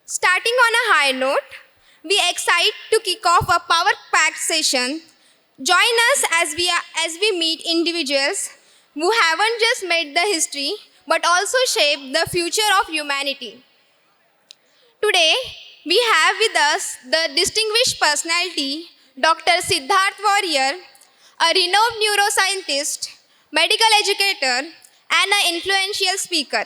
Starting on a high note, we excite to kick off a power-packed session. Join us as we meet individuals who haven't just made the history but also shaped the future of humanity. Today, we have with us the distinguished personality, Dr. Siddharth Warrier, a renowned neuroscientist, medical educator, and an influential speaker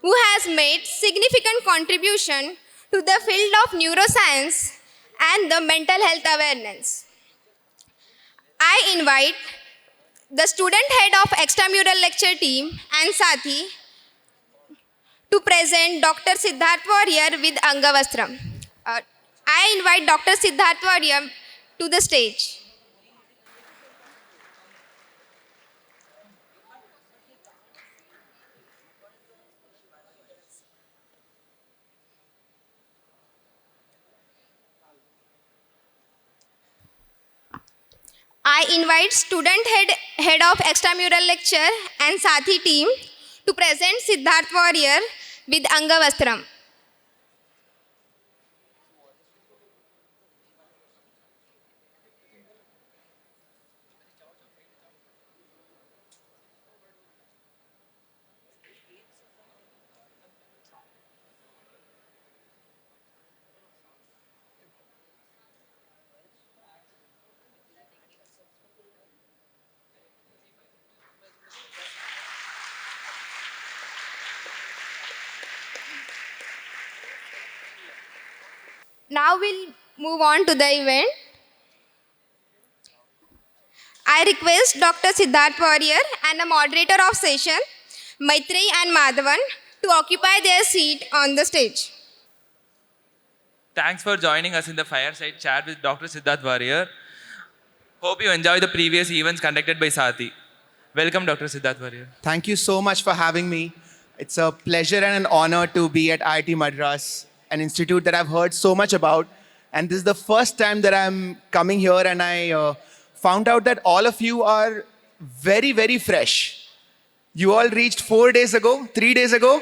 who has made significant contribution to the field of neuroscience and the mental health awareness. I invite the student head of extramural lecture team and Sathi to present Dr. Siddharth Warrier with Angavastram. I invite Dr. Siddharth Warrier to the stage. I invite head of extramural lecture and Sathi team to present Siddharth Warrier with Angavastram. Now we'll move on to the event. I request Dr. Siddharth Warrier and the moderator of session, Maitreyi and Madhavan, to occupy their seat on the stage. Thanks for joining us in the fireside chat with Dr. Siddharth Warrier. Hope you enjoy the previous events conducted by Sathi. Welcome, Dr. Siddharth Warrier. Thank you so much for having me. It's a pleasure and an honor to be at IIT Madras, an institute that I've heard so much about. And this is the first time that I'm coming here, and I found out that all of you are very, very fresh. You all reached 4 days ago, 3 days ago.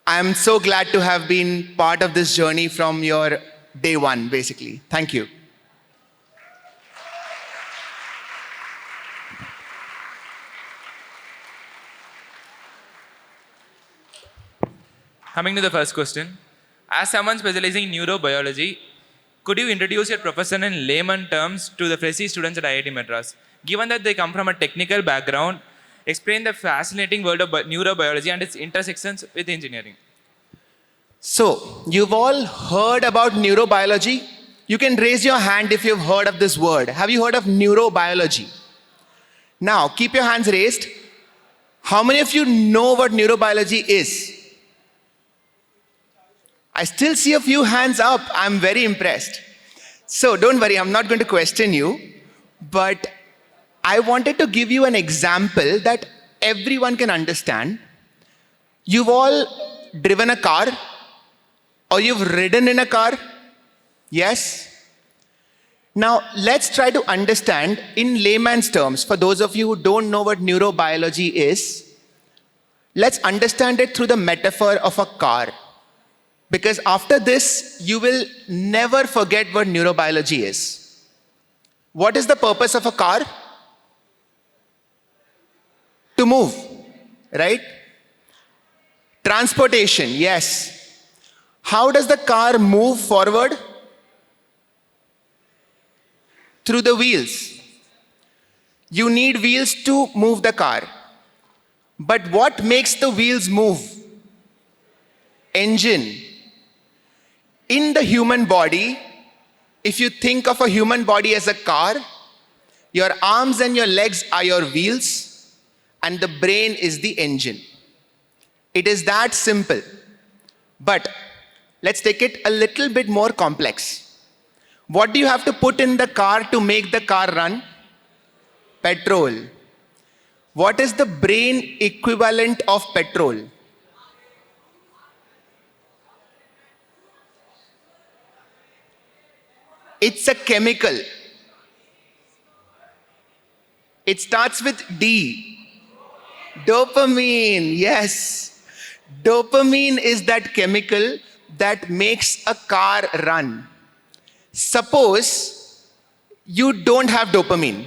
I'm so glad to have been part of this journey from your day one, basically. Thank you. Coming to the first question. As someone specializing in neurobiology, could you introduce your profession in layman terms to the freshie students at IIT Madras? Given that they come from a technical background, explain the fascinating world of neurobiology and its intersections with engineering. So, you've all heard about neurobiology? You can raise your hand if you've heard of this word. Have you heard of neurobiology? Now, keep your hands raised. How many of you know what neurobiology is? I still see a few hands up. I'm very impressed. So don't worry, I'm not going to question you, but I wanted to give you an example that everyone can understand. You've all driven a car, or you've ridden in a car? Yes? Now, let's try to understand in layman's terms, for those of you who don't know what neurobiology is, let's understand it through the metaphor of a car. Because after this, you will never forget what neurobiology is. What is the purpose of a car? To move, right? Transportation, yes. How does the car move forward? Through the wheels. You need wheels to move the car. But what makes the wheels move? Engine. In the human body, if you think of a human body as a car, your arms and your legs are your wheels, and the brain is the engine. It is that simple. But let's take it a little bit more complex. What do you have to put in the car to make the car run? Petrol. What is the brain equivalent of petrol? It's a chemical. It starts with D. Dopamine, yes. Dopamine is that chemical that makes a car run. Suppose you don't have dopamine.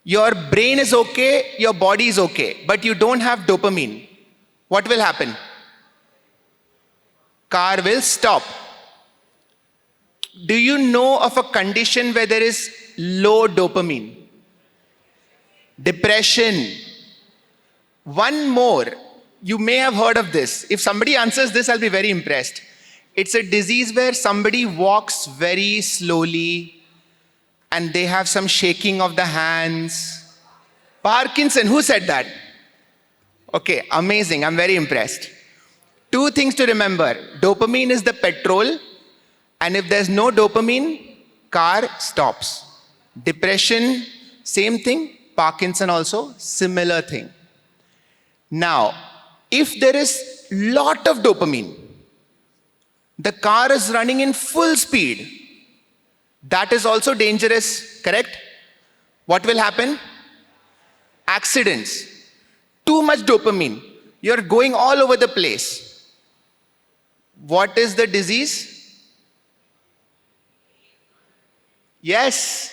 Your brain is okay, your body is okay, but you don't have dopamine. What will happen? Car will stop. Do you know of a condition where there is low dopamine? Depression. One more. You may have heard of this. If somebody answers this, I'll be very impressed. It's a disease where somebody walks very slowly and they have some shaking of the hands. Parkinson, who said that? Okay, amazing. I'm very impressed. Two things to remember. Dopamine is the petrol, and if there's no dopamine, car stops. Depression, same thing. Parkinson also, similar thing. Now, if there is lot of dopamine, the car is running in full speed. That is also dangerous, correct? What will happen? Accidents. Too much dopamine. You're going all over the place. What is the disease? Yes,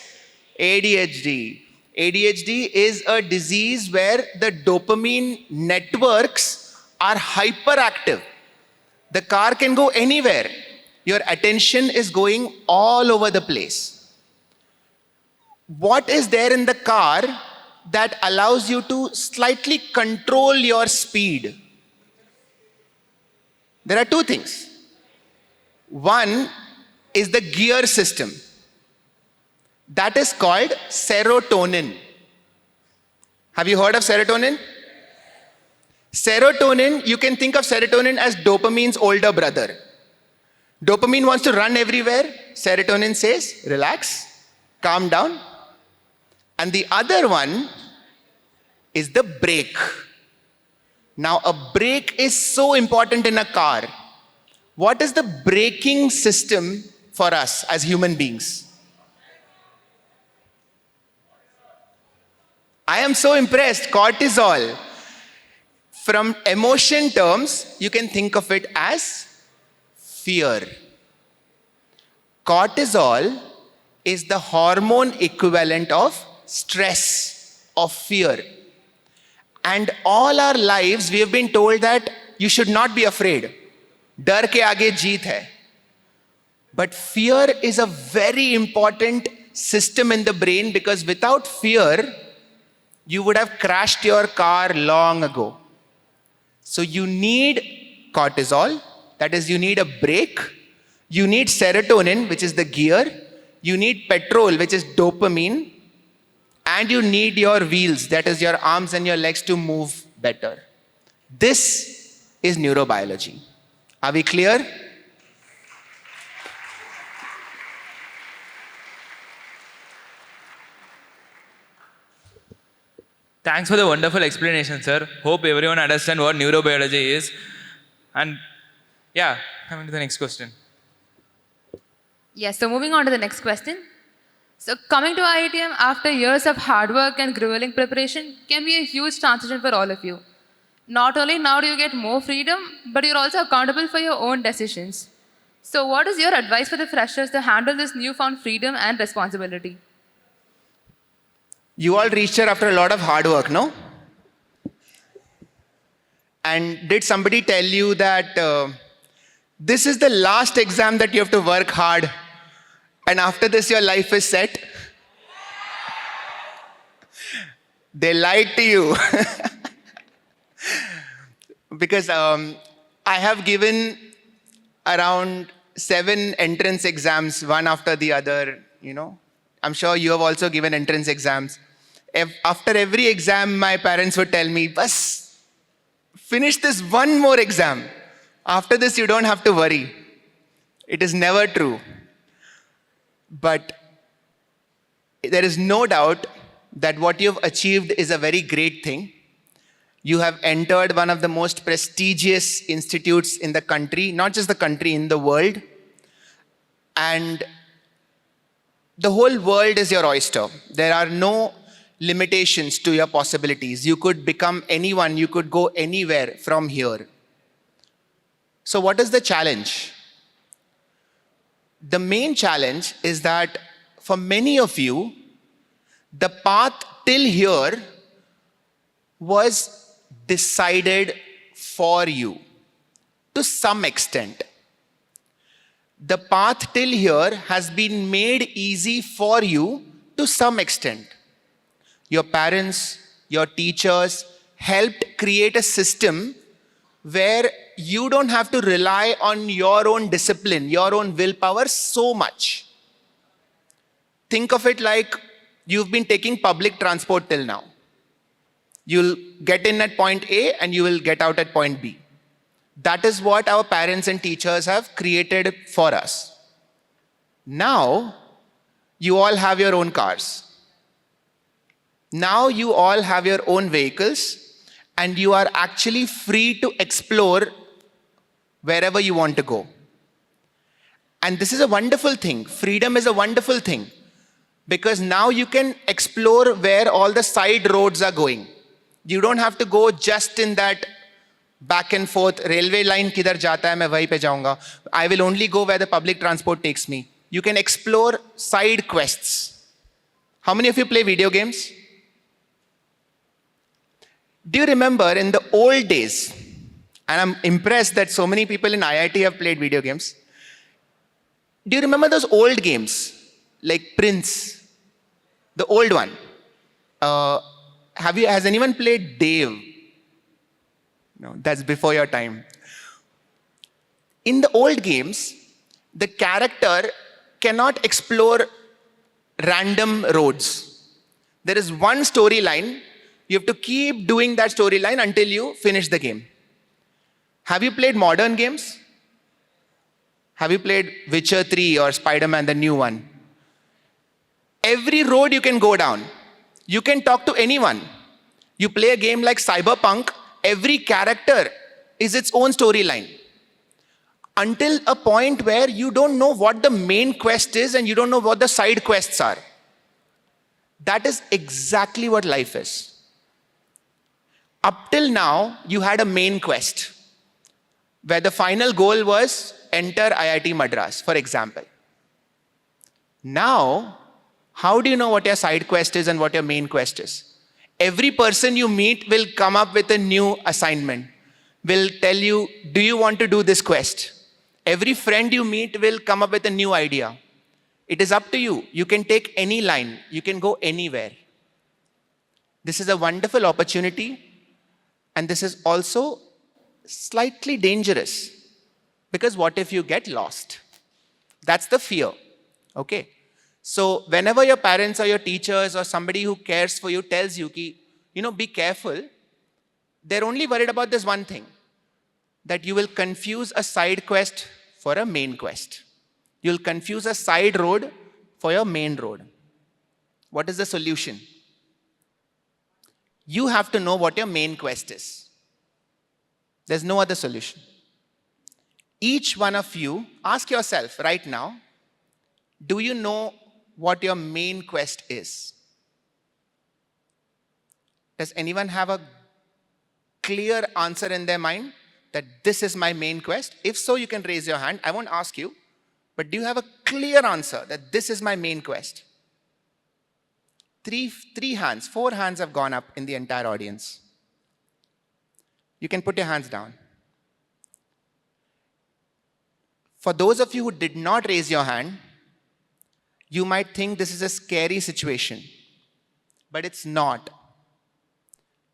ADHD. ADHD is a disease where the dopamine networks are hyperactive. The car can go anywhere. Your attention is going all over the place. What is there in the car that allows you to slightly control your speed? There are two things. One is the gear system. That is called serotonin. Have you heard of serotonin? Serotonin, you can think of serotonin as dopamine's older brother. Dopamine wants to run everywhere. Serotonin says, relax, calm down. And the other one is the brake. Now, a brake is so important in a car. What is the braking system for us as human beings? I am so impressed. Cortisol. From emotion terms, you can think of it as fear. Cortisol is the hormone equivalent of stress, of fear. And all our lives, we have been told that you should not be afraid. Dar ke aage jeet hai. But fear is a very important system in the brain, because without fear, you would have crashed your car long ago. So you need cortisol, that is, you need a brake. You need serotonin, which is the gear. You need petrol, which is dopamine. And you need your wheels, that is your arms and your legs, to move better. This is neurobiology. Are we clear? Thanks for the wonderful explanation, sir. Hope everyone understands what neurobiology is. And yeah, coming to the next question. Yes, so moving on to the next question. So coming to IITM after years of hard work and grueling preparation can be a huge transition for all of you. Not only now do you get more freedom, but you're also accountable for your own decisions. So what is your advice for the freshers to handle this newfound freedom and responsibility? You all reached here after a lot of hard work, no? And did somebody tell you that this is the last exam that you have to work hard, and after this your life is set? They lied to you. Because I have given around 7 entrance exams, one after the other, you know. I'm sure you have also given entrance exams. After every exam, my parents would tell me, "Bas, finish this one more exam. After this, you don't have to worry." It is never true. But there is no doubt that what you have achieved is a very great thing. You have entered one of the most prestigious institutes in the country, not just the country, in the world. And the whole world is your oyster. There are no limitations to your possibilities. You could become anyone, you could go anywhere from here. So what is the challenge? The main challenge is that for many of you, the path till here was decided for you to some extent. The path till here has been made easy for you to some extent. Your parents, your teachers helped create a system where you don't have to rely on your own discipline, your own willpower so much. Think of it like you've been taking public transport till now. You'll get in at point A and you will get out at point B. That is what our parents and teachers have created for us. Now, you all have your own cars. Now you all have your own vehicles and you are actually free to explore wherever you want to go. And this is a wonderful thing. Freedom is a wonderful thing because now you can explore where all the side roads are going. You don't have to go just in that back and forth, railway line kidhar jata hai, main wahi pe jaunga. I will only go where the public transport takes me. You can explore side quests. How many of you play video games? Do you remember in the old days, and I'm impressed that so many people in IIT have played video games. Do you remember those old games like Prince, the old one? Has anyone played Dave? No, that's before your time. In the old games, the character cannot explore random roads. There is one storyline. You have to keep doing that storyline until you finish the game. Have you played modern games? Have you played Witcher 3 or Spider-Man, the new one? Every road you can go down. You can talk to anyone. You play a game like Cyberpunk, every character is its own storyline. Until a point where you don't know what the main quest is and you don't know what the side quests are. That is exactly what life is. Up till now, you had a main quest where the final goal was enter IIT Madras, for example. Now, how do you know what your side quest is and what your main quest is? Every person you meet will come up with a new assignment, will tell you, do you want to do this quest? Every friend you meet will come up with a new idea. It is up to you. You can take any line. You can go anywhere. This is a wonderful opportunity. And this is also slightly dangerous. Because what if you get lost? That's the fear. Okay. So whenever your parents or your teachers or somebody who cares for you tells you, be careful, they're only worried about this one thing, that you will confuse a side quest for a main quest. You'll confuse a side road for your main road. What is the solution? You have to know what your main quest is. There's no other solution. Each one of you, ask yourself right now, do you know what your main quest is? Does anyone have a clear answer in their mind that this is my main quest? If so, you can raise your hand. I won't ask you, but do you have a clear answer that this is my main quest? Three hands, 4 hands have gone up in the entire audience. You can put your hands down. For those of you who did not raise your hand, you might think this is a scary situation, but it's not.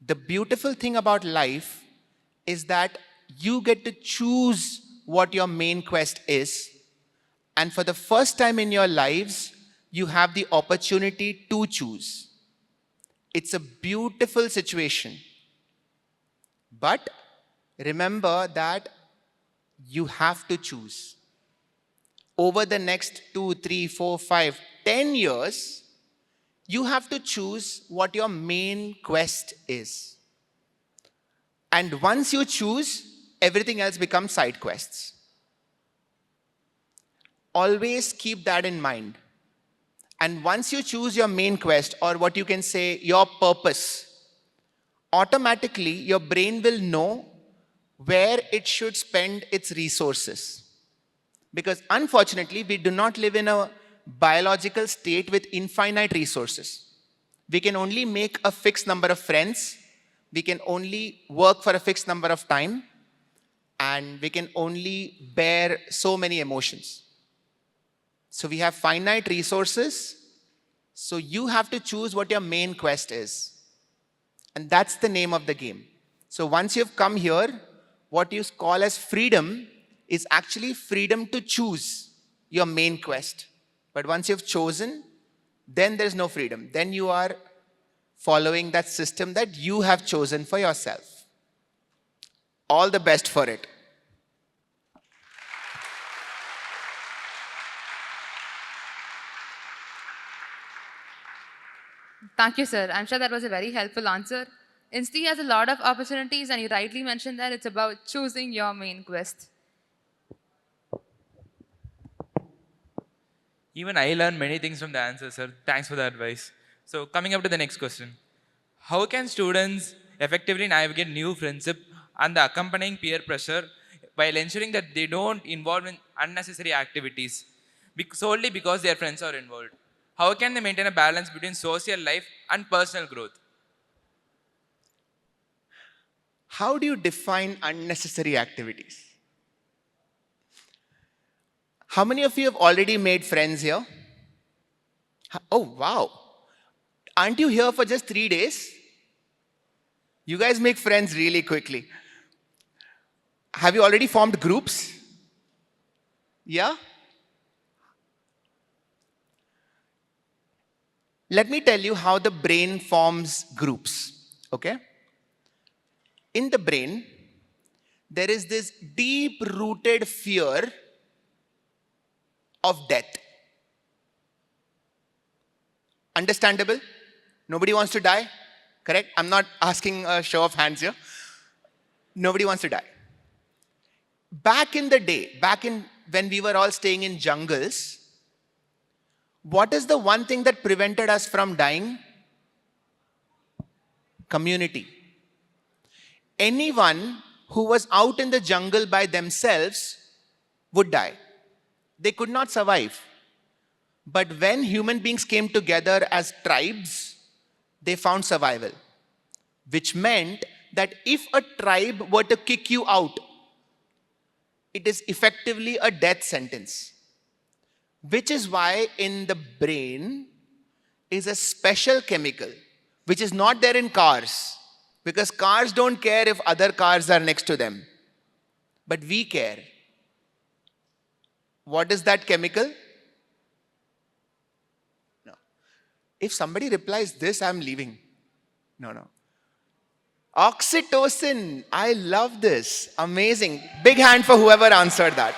The beautiful thing about life is that you get to choose what your main quest is. And for the first time in your lives, you have the opportunity to choose. It's a beautiful situation. But remember that you have to choose. Over the next 2, 3, 4, 5, 10 years, you have to choose what your main quest is. And once you choose, everything else becomes side quests. Always keep that in mind. And once you choose your main quest, or what you can say, your purpose, automatically your brain will know where it should spend its resources. Because unfortunately, we do not live in a biological state with infinite resources. We can only make a fixed number of friends, we can only work for a fixed number of time, and we can only bear so many emotions. So we have finite resources, so you have to choose what your main quest is. And that's the name of the game. So once you've come here, what you call as freedom is actually freedom to choose your main quest. But once you've chosen, then there's no freedom. Then you are following that system that you have chosen for yourself. All the best for it. Thank you, sir. I'm sure that was a very helpful answer. INSTI has a lot of opportunities, and you rightly mentioned that it's about choosing your main quest. Even I learned many things from the answer, sir. Thanks for the advice. So coming up to the next question. How can students effectively navigate new friendship and the accompanying peer pressure while ensuring that they don't involve in unnecessary activities solely because their friends are involved? How can they maintain a balance between social life and personal growth? How do you define unnecessary activities? How many of you have already made friends here? Oh, wow. Aren't you here for just 3 days? You guys make friends really quickly. Have you already formed groups? Yeah? Let me tell you how the brain forms groups, okay? In the brain, there is this deep-rooted fear of death. Understandable? Nobody wants to die? Correct? I'm not asking a show of hands here. Nobody wants to die. Back in the day, when we were all staying in jungles, what is the one thing that prevented us from dying? Community. Anyone who was out in the jungle by themselves would die. They could not survive. But when human beings came together as tribes, they found survival. Which meant that if a tribe were to kick you out, it is effectively a death sentence. Which is why in the brain is a special chemical, which is not there in cars. Because cars don't care if other cars are next to them. But we care. What is that chemical? No. If somebody replies this, I'm leaving. No. Oxytocin. I love this. Amazing. Big hand for whoever answered that.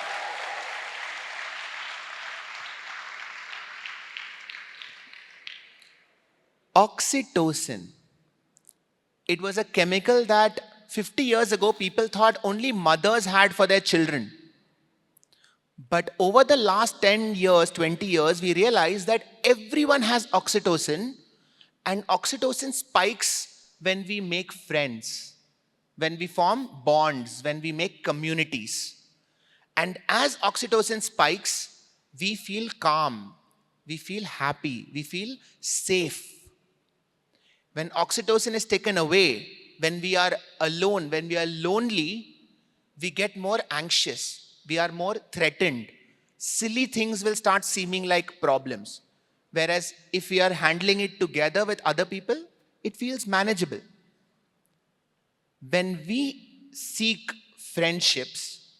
Oxytocin. It was a chemical that 50 years ago people thought only mothers had for their children. But over the last 10 years, 20 years, we realized that everyone has oxytocin, and oxytocin spikes when we make friends, when we form bonds, when we make communities. And as oxytocin spikes, we feel calm, we feel happy, we feel safe. When oxytocin is taken away, when we are alone, when we are lonely, we get more anxious, we are more threatened. Silly things will start seeming like problems. Whereas if we are handling it together with other people, it feels manageable. When we seek friendships,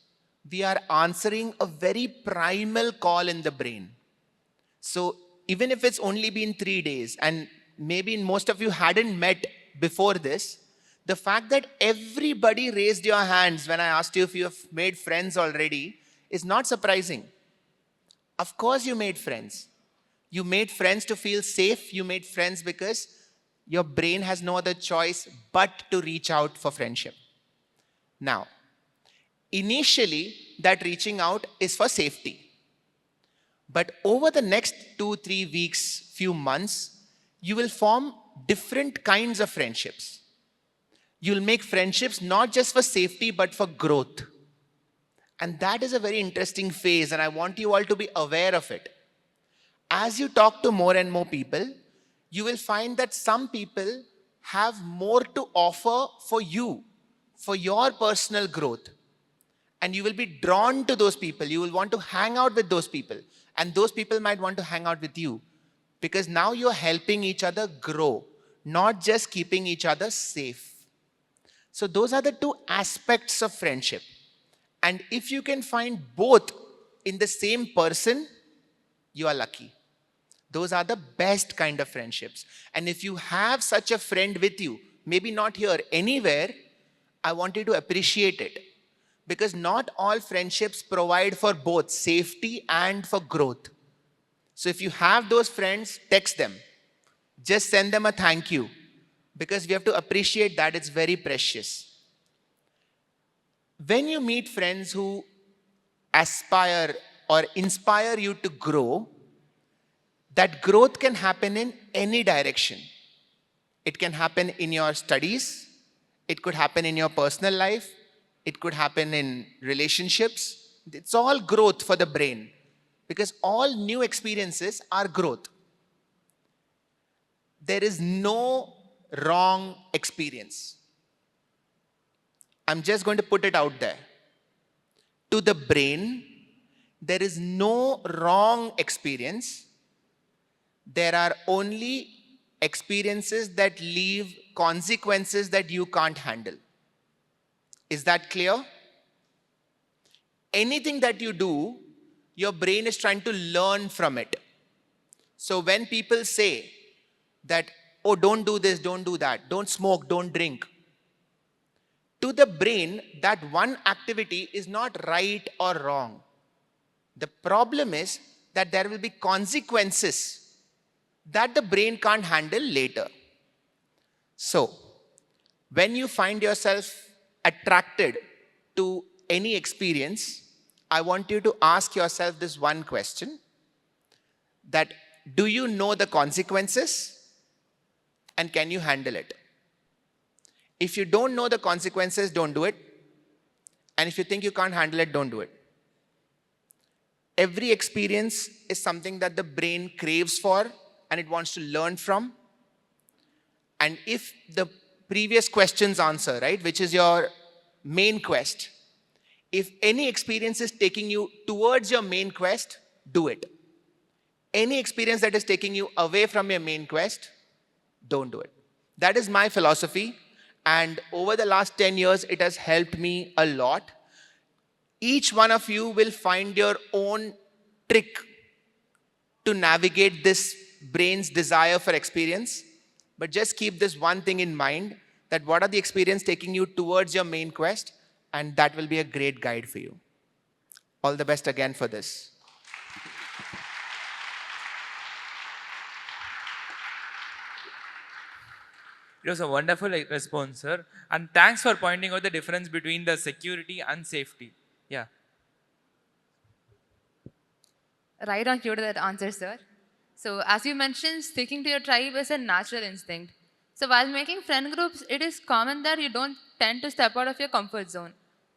we are answering a very primal call in the brain. So even if it's only been 3 days, and maybe most of you hadn't met before this, the fact that everybody raised your hands when I asked you if you have made friends already is not surprising. Of course you made friends. You made friends to feel safe. You made friends because your brain has no other choice but to reach out for friendship. Now, initially, that reaching out is for safety. But over the next 2-3 weeks, few months, you will form different kinds of friendships. You'll make friendships not just for safety, but for growth. And that is a very interesting phase, and I want you all to be aware of it. As you talk to more and more people, you will find that some people have more to offer for you, for your personal growth. And you will be drawn to those people. You will want to hang out with those people. And those people might want to hang out with you. Because now you're helping each other grow, not just keeping each other safe. So those are the two aspects of friendship. And if you can find both in the same person, you are lucky. Those are the best kind of friendships. And if you have such a friend with you, maybe not here, anywhere, I want you to appreciate it. Because not all friendships provide for both safety and for growth. So if you have those friends, text them. Just send them a thank you. Because we have to appreciate that, it's very precious. When you meet friends who aspire or inspire you to grow, that growth can happen in any direction. It can happen in your studies. It could happen in your personal life. It could happen in relationships. It's all growth for the brain. Because all new experiences are growth. There is no wrong experience. I'm just going to put it out there. To the brain, there is no wrong experience. There are only experiences that leave consequences that you can't handle. Is that clear? Anything that you do, your brain is trying to learn from it. So when people say that, oh, don't do this, don't do that, don't smoke, don't drink, to the brain, that one activity is not right or wrong. The problem is that there will be consequences that the brain can't handle later. So, when you find yourself attracted to any experience, I want you to ask yourself this one question, that do you know the consequences and can you handle it? If you don't know the consequences, don't do it. And if you think you can't handle it, don't do it. Every experience is something that the brain craves for and it wants to learn from. And if the previous question's answer, right, which is your main quest, if any experience is taking you towards your main quest, do it. Any experience that is taking you away from your main quest, don't do it. That is my philosophy. And over the last 10 years, it has helped me a lot. Each one of you will find your own trick to navigate this brain's desire for experience. But just keep this one thing in mind, that what are the experiences taking you towards your main quest, and that will be a great guide for you. All the best again for this. It was a wonderful response, sir. And thanks for pointing out the difference between the security and safety. Yeah. Right on cue to that answer, sir. So, as you mentioned, sticking to your tribe is a natural instinct. So, while making friend groups, it is common that you don't tend to step out of your comfort zone.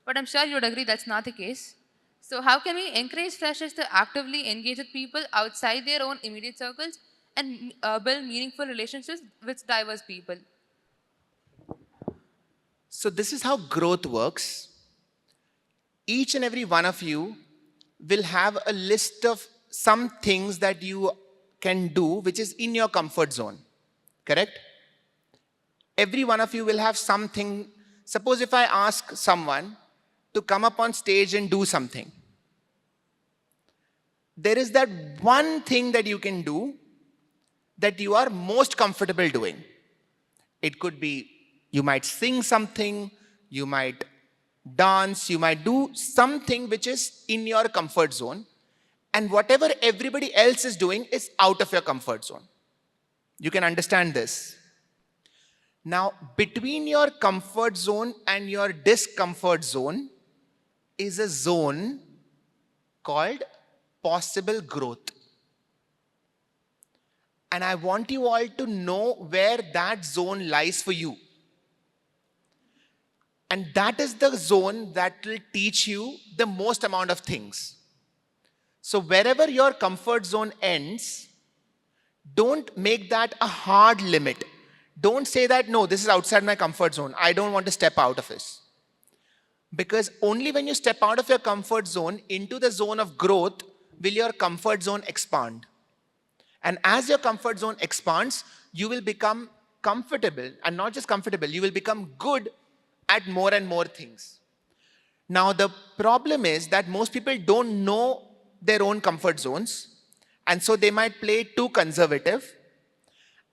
But I'm sure you'd agree that's not the case. So, how can we encourage freshers to actively engage with people outside their own immediate circles and build meaningful relationships with diverse people? So this is how growth works. Each and every one of you will have a list of some things that you can do which is in your comfort zone. Correct? Every one of you will have something. Suppose if I ask someone to come up on stage and do something, there is that one thing that you can do that you are most comfortable doing. It could be you might sing something, you might dance, you might do something which is in your comfort zone, and whatever everybody else is doing is out of your comfort zone. You can understand this. Now, between your comfort zone and your discomfort zone is a zone called possible growth. And I want you all to know where that zone lies for you. And that is the zone that will teach you the most amount of things. So wherever your comfort zone ends, don't make that a hard limit. Don't say that, no, this is outside my comfort zone. I don't want to step out of this. Because only when you step out of your comfort zone into the zone of growth will your comfort zone expand. And as your comfort zone expands, you will become comfortable, and not just comfortable, you will become good at more and more things. Now, the problem is that most people don't know their own comfort zones, and so they might play too conservative.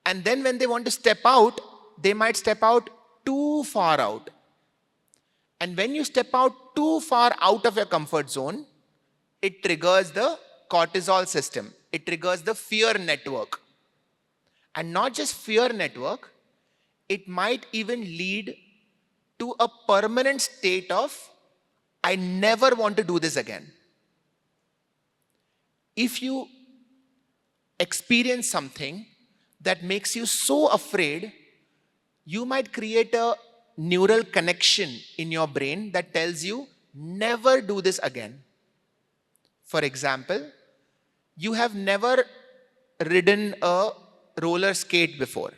And then when they want to step out, they might step out too far out. And when you step out too far out of your comfort zone, it triggers the cortisol system. It triggers the fear network. And not just fear network, it might even lead to a permanent state of, I never want to do this again. If you experience something that makes you so afraid, you might create a neural connection in your brain that tells you, never do this again. For example, you have never ridden a roller skate before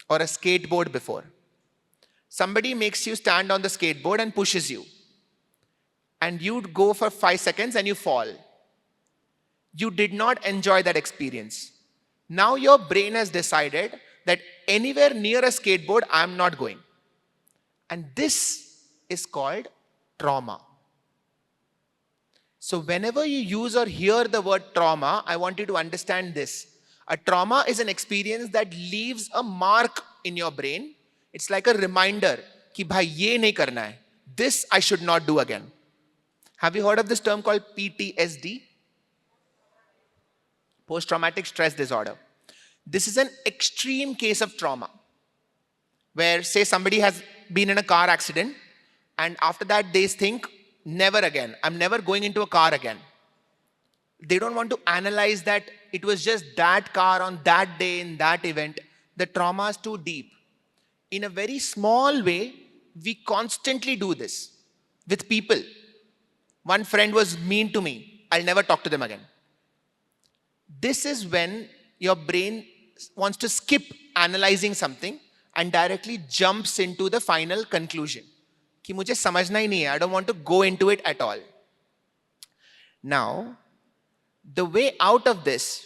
or a skateboard before. Somebody makes you stand on the skateboard and pushes you. And you go for 5 seconds and you fall. You did not enjoy that experience. Now your brain has decided that anywhere near a skateboard, I am not going. And this is called trauma. So whenever you use or hear the word trauma, I want you to understand this. A trauma is an experience that leaves a mark in your brain. It's like a reminder कि भाई ये नहीं करना है. This I should not do again. Have you heard of this term called PTSD? Post-traumatic stress disorder. This is an extreme case of trauma where, say, somebody has been in a car accident and after that they think, never again. I'm never going into a car again. They don't want to analyze that it was just that car on that day in that event. The trauma is too deep. In a very small way, we constantly do this with people. One friend was mean to me. I'll never talk to them again. This is when your brain wants to skip analyzing something and directly jumps into the final conclusion. कि मुझे समझना ही नहीं है. I don't want to go into it at all. Now, the way out of this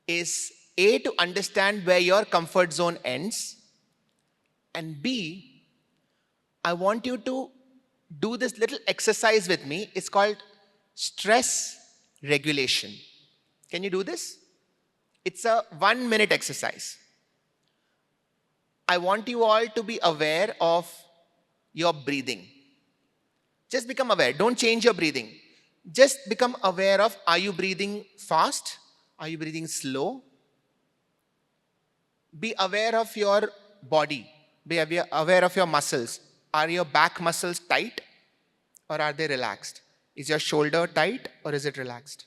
is A, to understand where your comfort zone ends, and B, I want you to do this little exercise with me. It's called stress regulation. Can you do this? It's a 1-minute exercise. I want you all to be aware of your breathing. Just become aware. Don't change your breathing. Just become aware of, are you breathing fast? Are you breathing slow? Be aware of your body. Be aware of your muscles. Are your back muscles tight or are they relaxed? Is your shoulder tight or is it relaxed?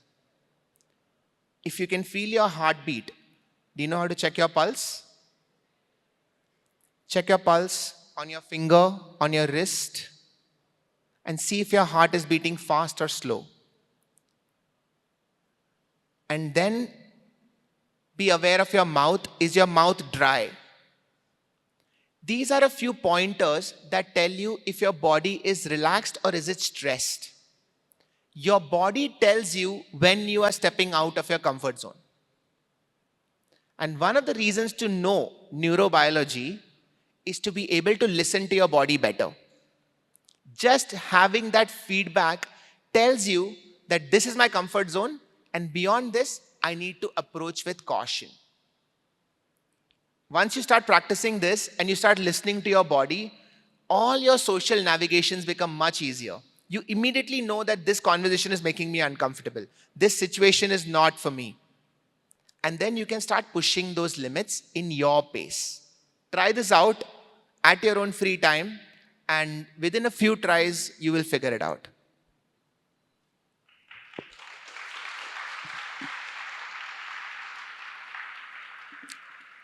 If you can feel your heartbeat, do you know how to check your pulse? Check your pulse on your finger, on your wrist, and see if your heart is beating fast or slow. And then be aware of your mouth. Is your mouth dry? These are a few pointers that tell you if your body is relaxed or is it stressed. Your body tells you when you are stepping out of your comfort zone. And one of the reasons to know neurobiology is to be able to listen to your body better. Just having that feedback tells you that this is my comfort zone, and beyond this, I need to approach with caution. Once you start practicing this and you start listening to your body, all your social navigations become much easier. You immediately know that this conversation is making me uncomfortable. This situation is not for me. And then you can start pushing those limits in your pace. Try this out at your own free time, and within a few tries, you will figure it out.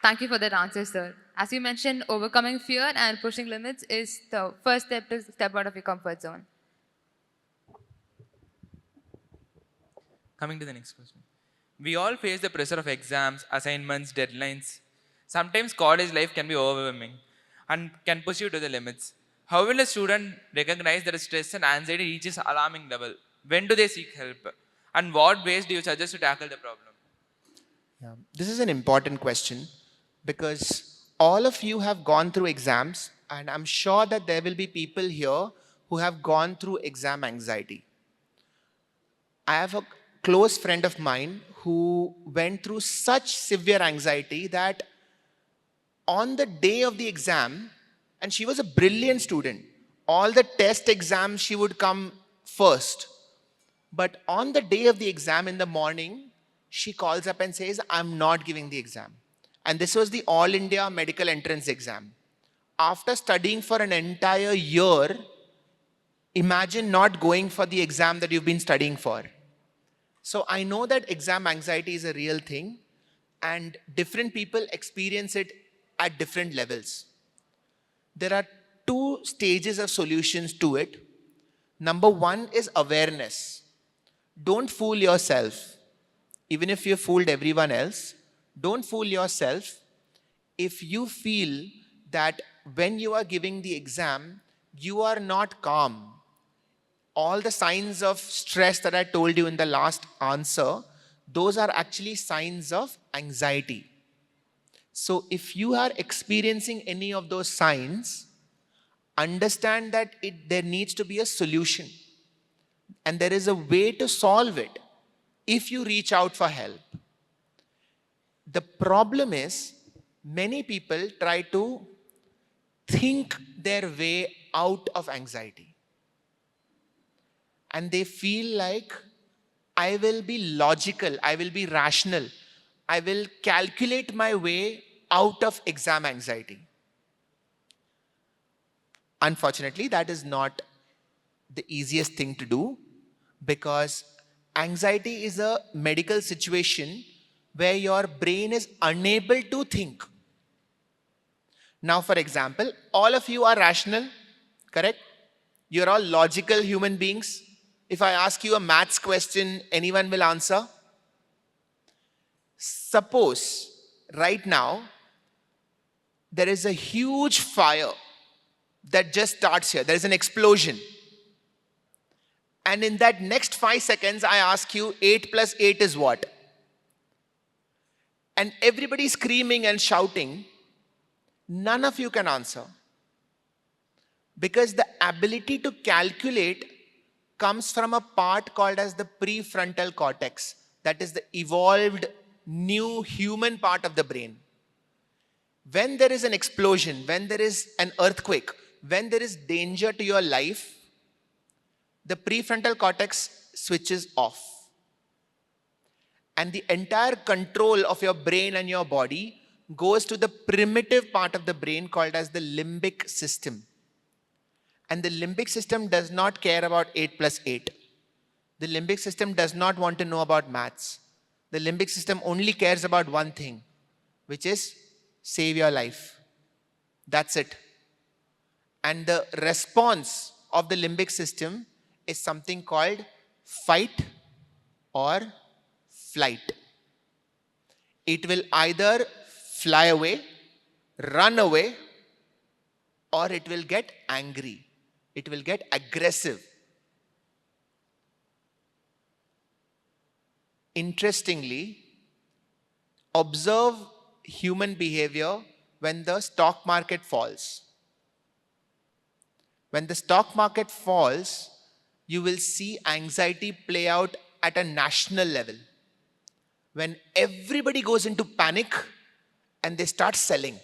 Thank you for that answer, sir. As you mentioned, overcoming fear and pushing limits is the first step to step out of your comfort zone. Coming to the next question. We all face the pressure of exams, assignments, deadlines. Sometimes college life can be overwhelming and can push you to the limits. How will a student recognize that stress and anxiety reaches alarming level? When do they seek help? And what ways do you suggest to tackle the problem? Yeah. This is an important question because all of you have gone through exams, and I'm sure that there will be people here who have gone through exam anxiety. I have a close friend of mine who went through such severe anxiety that on the day of the exam, and she was a brilliant student, all the test exams she would come first. But on the day of the exam in the morning, she calls up and says, I'm not giving the exam. And this was the All India Medical Entrance Exam. After studying for an entire year, imagine not going for the exam that you've been studying for. So I know that exam anxiety is a real thing, and different people experience it at different levels. There are two stages of solutions to it. Number one is awareness. Don't fool yourself. Even if you fooled everyone else, don't fool yourself. If you feel that when you are giving the exam, you are not calm, all the signs of stress that I told you in the last answer, those are actually signs of anxiety. So if you are experiencing any of those signs, understand that there needs to be a solution. And there is a way to solve it if you reach out for help. The problem is, many people try to think their way out of anxiety. And they feel like, I will be logical, I will be rational, I will calculate my way out of exam anxiety. Unfortunately, that is not the easiest thing to do, because anxiety is a medical situation where your brain is unable to think. Now, for example, all of you are rational, correct? You're all logical human beings. If I ask you a maths question, anyone will answer? Suppose right now there is a huge fire that just starts here. There is an explosion. And in that next 5 seconds, I ask you, 8 plus 8 is what? And everybody screaming and shouting. None of you can answer. Because the ability to calculate comes from a part called as the prefrontal cortex. That is the evolved new human part of the brain. When there is an explosion, when there is an earthquake, when there is danger to your life, the prefrontal cortex switches off. And the entire control of your brain and your body goes to the primitive part of the brain called as the limbic system. And the limbic system does not care about 8 plus 8. The limbic system does not want to know about maths. The limbic system only cares about one thing, which is save your life. That's it. And the response of the limbic system is something called fight or flight. It will either fly away, run away, or it will get angry. It will get aggressive. Interestingly, observe human behavior when the stock market falls. When the stock market falls, you will see anxiety play out at a national level. When everybody goes into panic and they start selling.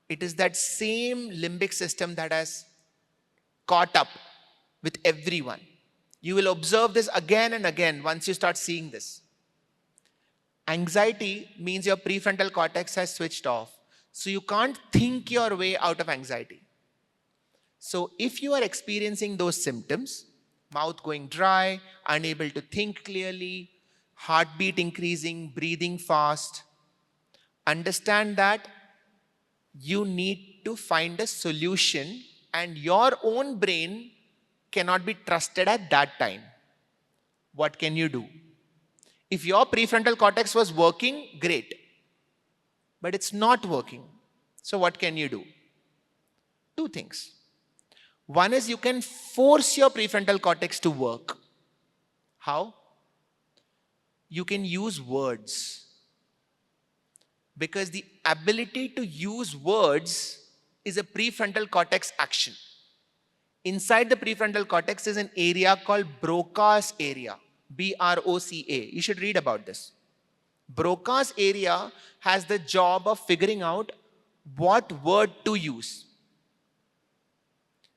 It is that same limbic system that has caught up with everyone. You will observe this again and again once you start seeing this. Anxiety means your prefrontal cortex has switched off. So you can't think your way out of anxiety. So if you are experiencing those symptoms, mouth going dry, unable to think clearly, heartbeat increasing, breathing fast, Understand that you need to find a solution and your own brain cannot be trusted at that time. What can you do? If your prefrontal cortex was working, great. But it's not working. So what can you do? Two things. One is you can force your prefrontal cortex to work. How? You can use words. Because the ability to use words is a prefrontal cortex action. Inside the prefrontal cortex is an area called Broca's area. B-R-O-C-A. You should read about this. Broca's area has the job of figuring out what word to use.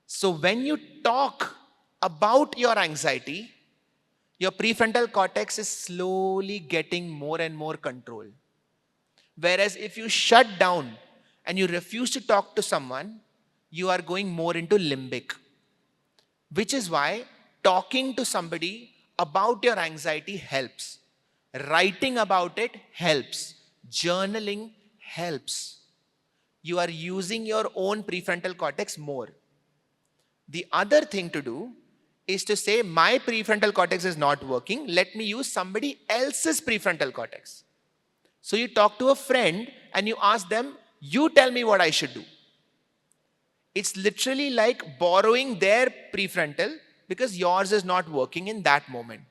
So when you talk about your anxiety, your prefrontal cortex is slowly getting more and more control. Whereas if you shut down and you refuse to talk to someone, you are going more into limbic. Which is why talking to somebody about your anxiety helps. Writing about it helps. Journaling helps. You are using your own prefrontal cortex more. The other thing to do is to say, my prefrontal cortex is not working. Let me use somebody else's prefrontal cortex. So you talk to a friend and you ask them, you tell me what I should do. It's literally like borrowing their prefrontal because yours is not working in that moment.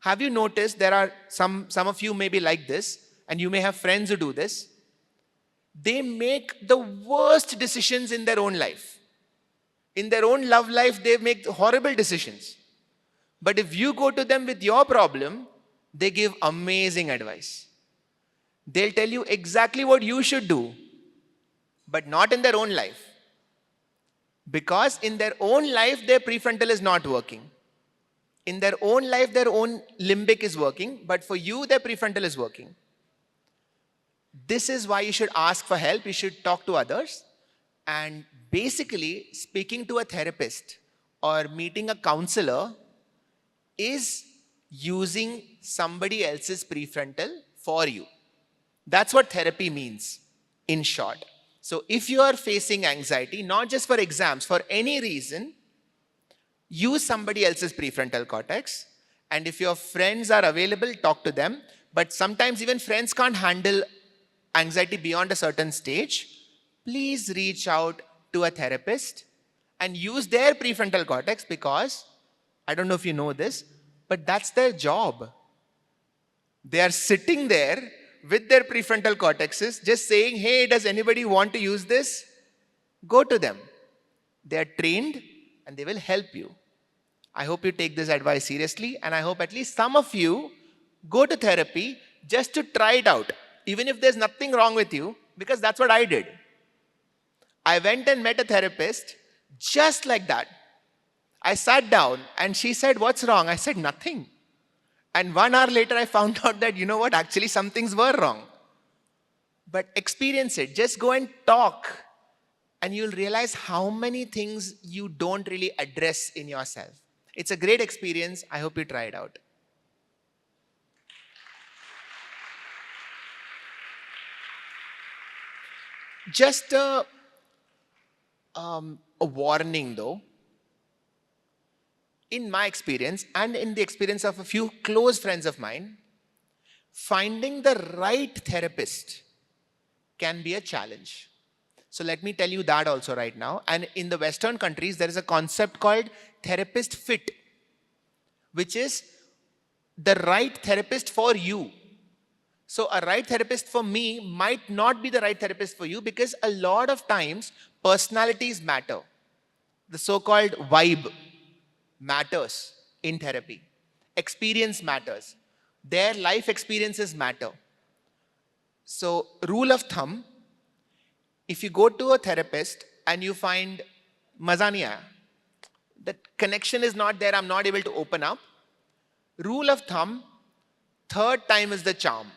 Have you noticed there are some of you may be like this, and you may have friends who do this. They make the worst decisions in their own life. In their own love life, they make horrible decisions. But if you go to them with your problem, they give amazing advice. They'll tell you exactly what you should do, but not in their own life. Because in their own life, their prefrontal is not working. In their own life, their own limbic is working, but for you, their prefrontal is working. This is why you should ask for help. You should talk to others. And basically, speaking to a therapist or meeting a counselor is using somebody else's prefrontal for you. That's what therapy means, in short. So if you are facing anxiety, not just for exams, for any reason, use somebody else's prefrontal cortex. And if your friends are available, talk to them. But sometimes even friends can't handle anxiety beyond a certain stage. Please reach out to a therapist and use their prefrontal cortex, because I don't know if you know this, but that's their job. They are sitting there with their prefrontal cortexes, just saying, hey, does anybody want to use this? Go to them. They are trained and they will help you. I hope you take this advice seriously, and I hope at least some of you go to therapy just to try it out, even if there's nothing wrong with you, because that's what I did. I went and met a therapist just like that. I sat down and she said, what's wrong? I said, nothing. And 1 hour later, I found out that, you know what, actually some things were wrong. But experience it. Just go and talk. And you'll realize how many things you don't really address in yourself. It's a great experience. I hope you try it out. Just a warning though. In my experience and in the experience of a few close friends of mine, finding the right therapist can be a challenge. So let me tell you that also right now. And in the Western countries, there is a concept called therapist fit, which is the right therapist for you. So a right therapist for me might not be the right therapist for you, because a lot of times personalities matter. The so-called vibe matters in therapy. Experience matters. Their life experiences matter. So, rule of thumb, if you go to a therapist and you find maza nahi aaya, the connection is not there, I'm not able to open up. Rule of thumb, third time is the charm.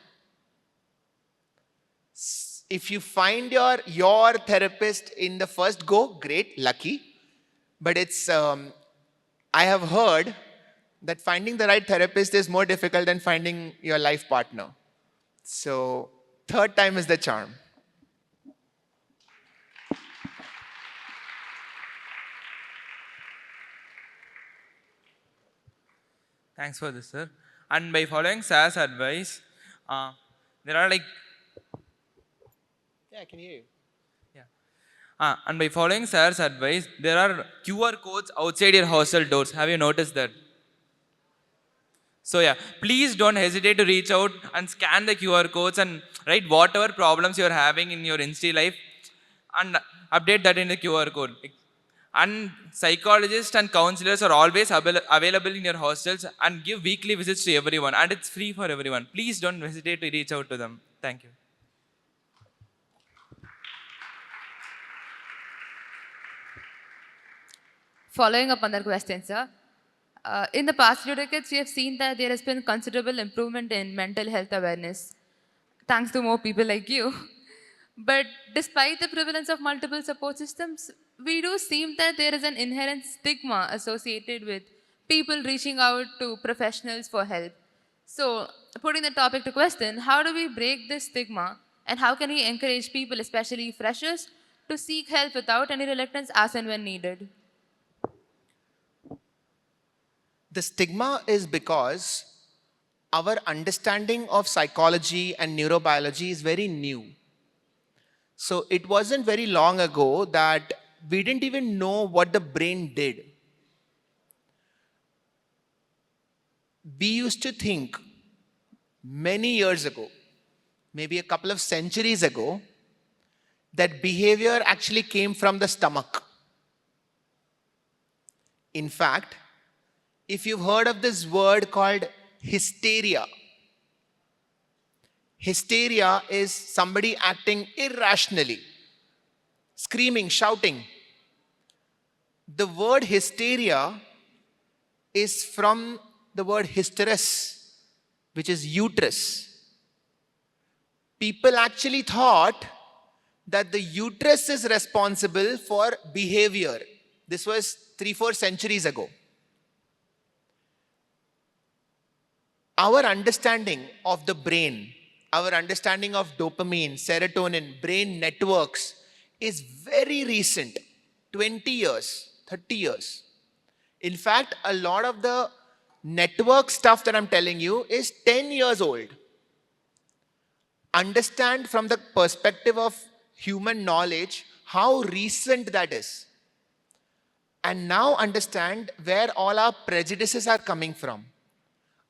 If you find your therapist in the first go, great, lucky. But it's I have heard that finding the right therapist is more difficult than finding your life partner. So Third time is the charm. Thanks for this, sir. And by following sir's advice, there are like, Yeah, I can hear you. yeah. And by following sir's advice, there are QR codes outside your hostel doors. Have you noticed that? So yeah, please don't hesitate to reach out and scan the QR codes and write whatever problems you're having in your Insta life and update that in the QR code. And psychologists and counselors are always available in your hostels and give weekly visits to everyone, and it's free for everyone. Please don't hesitate to reach out to them. Thank you. Following up on that question, sir, in the past few decades, we have seen that there has been considerable improvement in mental health awareness, thanks to more people like you. But despite the prevalence of multiple support systems, we do seem that there is an inherent stigma associated with people reaching out to professionals for help. So, putting the topic to question, how do we break this stigma and how can we encourage people, especially freshers, to seek help without any reluctance as and when needed? The stigma is because our understanding of psychology and neurobiology is very new. So it wasn't very long ago that we didn't even know what the brain did. We used to think many years ago, maybe a couple of centuries ago, that behavior actually came from the stomach. In fact, if you've heard of this word called hysteria, hysteria is somebody acting irrationally, screaming, shouting. The word hysteria is from the word hysterus, which is uterus. People actually thought that the uterus is responsible for behavior. This was 3-4 centuries ago. Our understanding of the brain, our understanding of dopamine, serotonin, brain networks is very recent, 20 years, 30 years. In fact, a lot of the network stuff that I'm telling you is 10 years old. Understand from the perspective of human knowledge how recent that is. And now understand where all our prejudices are coming from.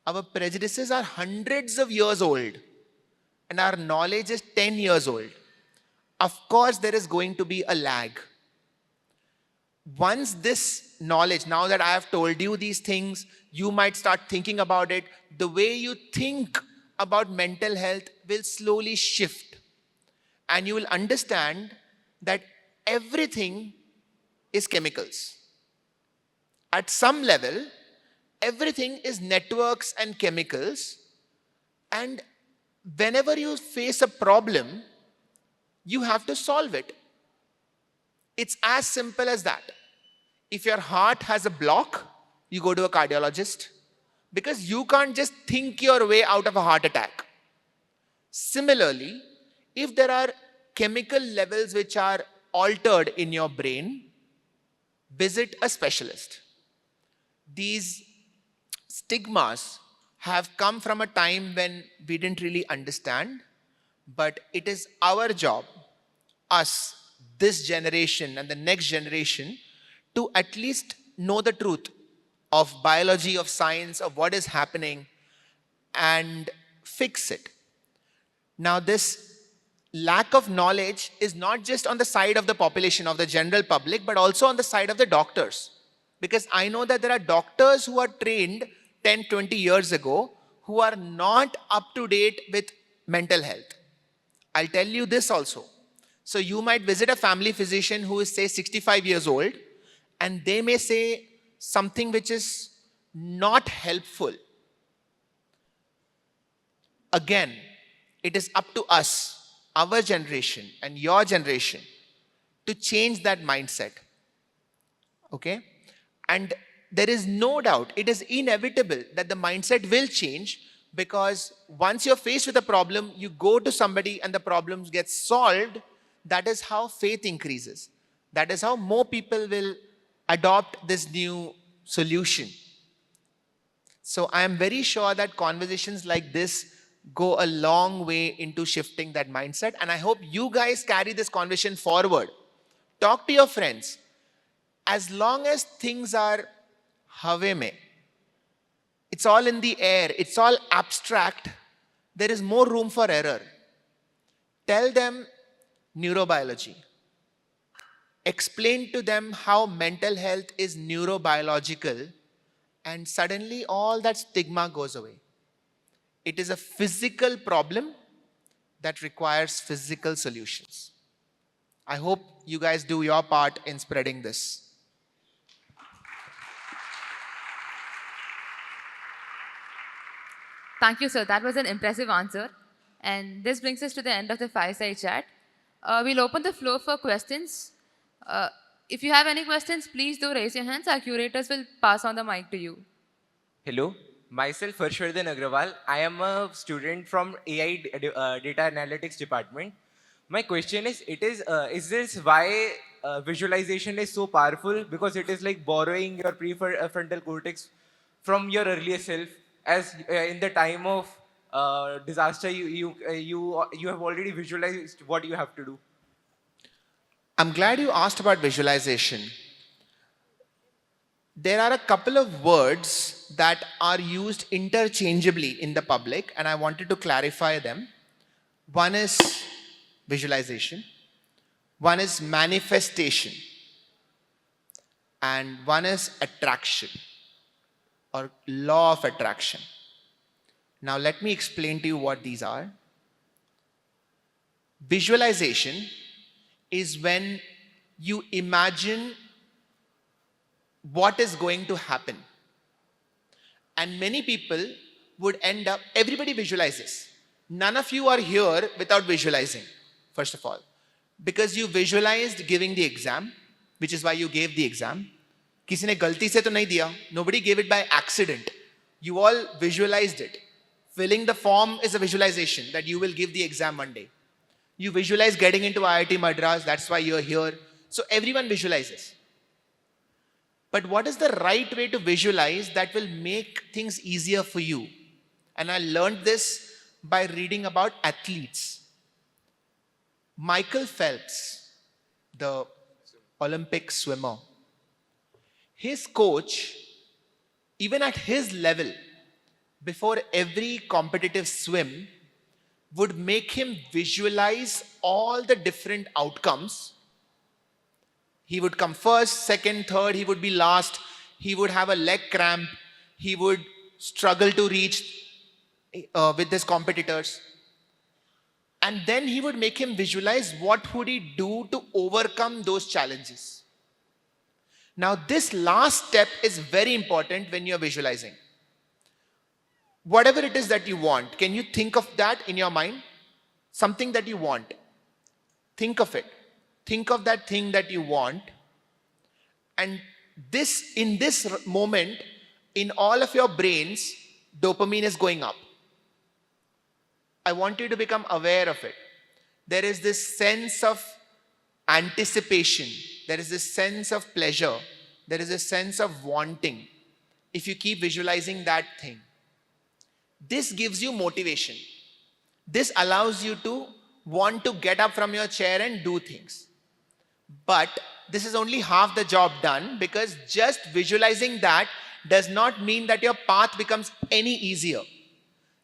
Our prejudices are hundreds of years old and our knowledge is 10 years old. Of course, there is going to be a lag. Once this knowledge, now that I have told you these things, you might start thinking about it. The way you think about mental health will slowly shift. And you will understand that everything is chemicals. At some level, everything is networks and chemicals, and whenever you face a problem, you have to solve it. It's as simple as that. If your heart has a block, you go to a cardiologist because you can't just think your way out of a heart attack. Similarly, if there are chemical levels which are altered in your brain, visit a specialist. These stigmas have come from a time when we didn't really understand, but it is our job, us, this generation and the next generation, to at least know the truth of biology, of science, of what is happening and fix it. Now, this lack of knowledge is not just on the side of the population, of the general public, but also on the side of the doctors. Because I know that there are doctors who are trained 10, 20 years ago who are not up to date with mental health. I'll tell you this also. So you might visit a family physician who is, say, 65 years old, and they may say something which is not helpful. Again, it is up to us, our generation and your generation, to change that mindset. Okay? And there is no doubt, it is inevitable that the mindset will change Because once you're faced with a problem, you go to somebody and the problem gets solved. That is how faith increases. That is how more people will adopt this new solution. So I am very sure that conversations like this go a long way into shifting that mindset. And I hope you guys carry this conversation forward. Talk to your friends. As long as things are have mein, it's all in the air, it's all abstract, there is more room for error. Tell them neurobiology. Explain to them how mental health is neurobiological, and suddenly all that stigma goes away. It is a physical problem that requires physical solutions. I hope you guys do your part in spreading this. Thank you, sir. That was an impressive answer. And this brings us to the end of the fireside chat. We'll open the floor for questions. If you have any questions, please do raise your hands. Our curators will pass on the mic to you. Hello, myself Harshvardhan Agrawal. I am a student from AI Data Analytics Department. My question is this why visualization is so powerful? Because it is like borrowing your prefrontal cortex from your earlier self. As in the time of disaster, you have already visualized what you have to do. I'm glad you asked about visualization. There are a couple of words that are used interchangeably in the public, and I wanted to clarify them. One is visualization, one is manifestation, and one is attraction or law of attraction. Now, let me explain to you what these are. Visualization is when you imagine what is going to happen. And many people would end up, everybody visualizes. None of you are here without visualizing, first of all. Because you visualized giving the exam, which is why you gave the exam. किसी ने गलती से तो नहीं दिया. Nobody gave it by accident. You all visualized it. Filling the form is a visualization that you will give the exam one day. You visualize getting into IIT Madras, that's why you're here. So everyone visualizes. But what is the right way to visualize that will make things easier for you? And I learned this by reading about athletes. Michael Phelps, the Olympic swimmer, his coach, even at his level, before every competitive swim, would make him visualize all the different outcomes. He would come first, second, third, he would be last, he would have a leg cramp, he would struggle to reach with his competitors. And then he would make him visualize what would he do to overcome those challenges. Now this last step is very important when you're visualizing. Whatever it is that you want, can you think of that in your mind? Something that you want. Think of it. Think of that thing that you want. And in this moment, in all of your brains, dopamine is going up. I want you to become aware of it. There is this sense of anticipation. There is this sense of pleasure. There is a sense of wanting. If you keep visualizing that thing. This gives you motivation. This allows you to want to get up from your chair and do things. But this is only half the job done, because just visualizing that does not mean that your path becomes any easier.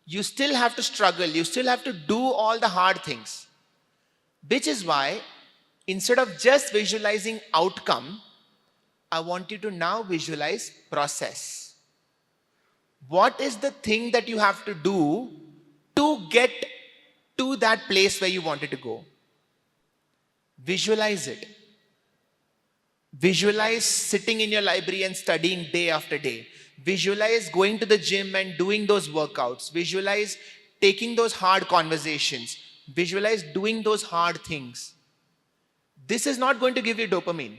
You still have to struggle. You still have to do all the hard things. Which is why, instead of just visualizing outcome, I want you to now visualize process. What is the thing that you have to do to get to that place where you wanted to go? Visualize it. Visualize sitting in your library and studying day after day. Visualize going to the gym and doing those workouts. Visualize taking those hard conversations. Visualize doing those hard things. This is not going to give you dopamine.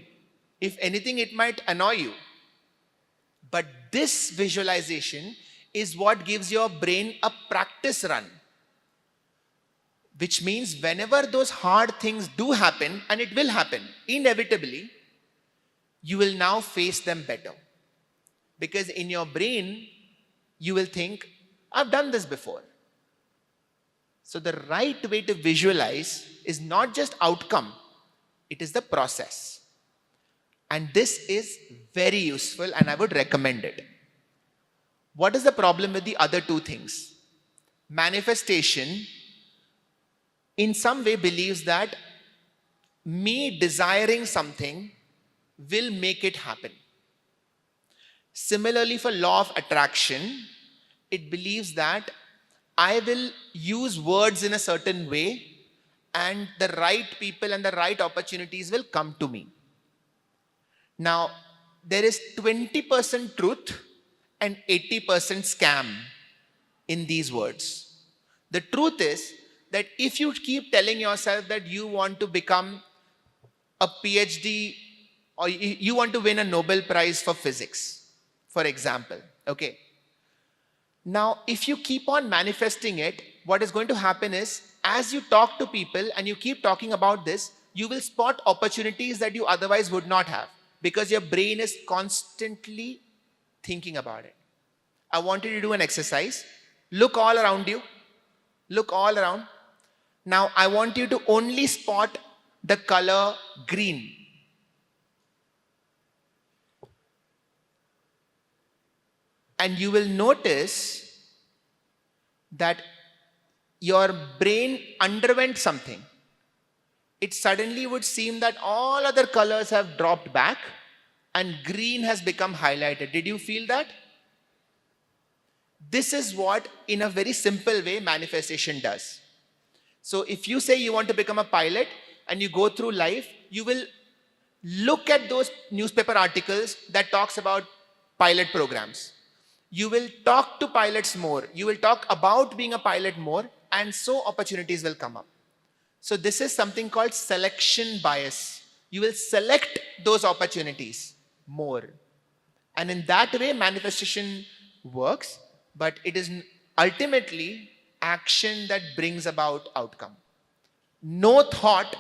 If anything, it might annoy you. But this visualization is what gives your brain a practice run. Which means whenever those hard things do happen, and it will happen inevitably, you will now face them better. Because in your brain, you will think, I've done this before. So the right way to visualize is not just outcome, it is the process. And this is very useful and I would recommend it. What is the problem with the other two things? Manifestation in some way believes that me desiring something will make it happen. Similarly, for law of attraction, it believes that I will use words in a certain way and the right people and the right opportunities will come to me. Now, there is 20% truth and 80% scam in these words. The truth is that if you keep telling yourself that you want to become a PhD or you want to win a Nobel Prize for physics, for example, okay. Now, if you keep on manifesting it, what is going to happen is, as you talk to people and you keep talking about this, you will spot opportunities that you otherwise would not have because your brain is constantly thinking about it. I want you to do an exercise. Look all around you. Look all around. Now, I want you to only spot the color green. And you will notice that your brain underwent something. It suddenly would seem that all other colors have dropped back and green has become highlighted. Did you feel that? This is what, in a very simple way, manifestation does. So if you say you want to become a pilot and you go through life, you will look at those newspaper articles that talks about pilot programs. You will talk to pilots more. You will talk about being a pilot more, and so opportunities will come up. So this is something called selection bias. You will select those opportunities more. And in that way, manifestation works, but it is ultimately action that brings about outcome. No thought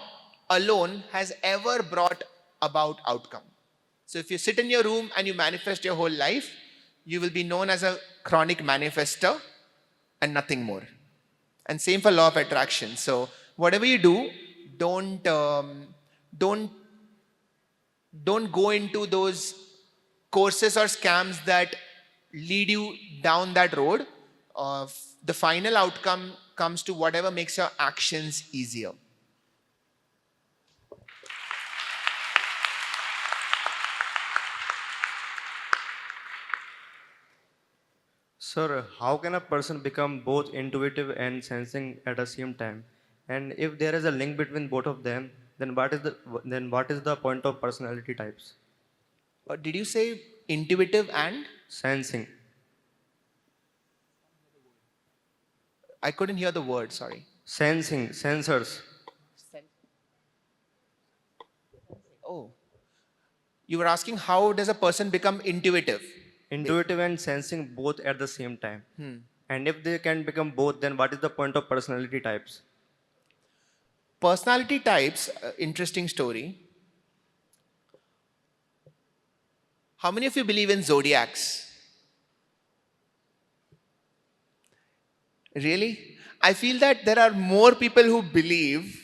alone has ever brought about outcome. So if you sit in your room and you manifest your whole life, you will be known as a chronic manifester and nothing more. And same for law of attraction. So whatever you do, don't go into those courses or scams that lead you down that road. The final outcome comes to whatever makes your actions easier. Sir, how can a person become both intuitive and sensing at the same time? And if there is a link between both of them, then what is the point of personality types? Did you say intuitive and? Sensing. I couldn't hear the word, sorry. Sensing, sensors. Oh. You were asking how does a person become intuitive? Intuitive and sensing both at the same time. And if they can become both, then what is the point of personality types? Personality types, interesting story. How many of you believe in zodiacs? Really? I feel that there are more people who believe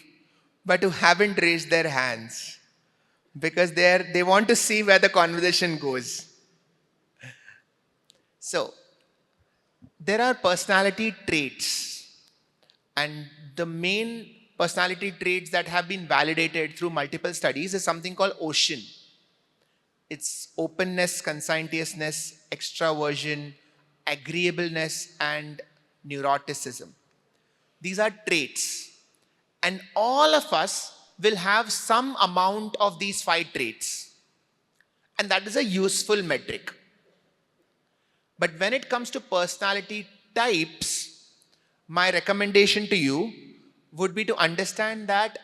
but who haven't raised their hands because they want to see where the conversation goes. So, there are personality traits, and the main personality traits that have been validated through multiple studies is something called OCEAN. It's openness, conscientiousness, extraversion, agreeableness, and neuroticism. These are traits. And all of us will have some amount of these 5 traits. And that is a useful metric. But when it comes to personality types, my recommendation to you would be to understand that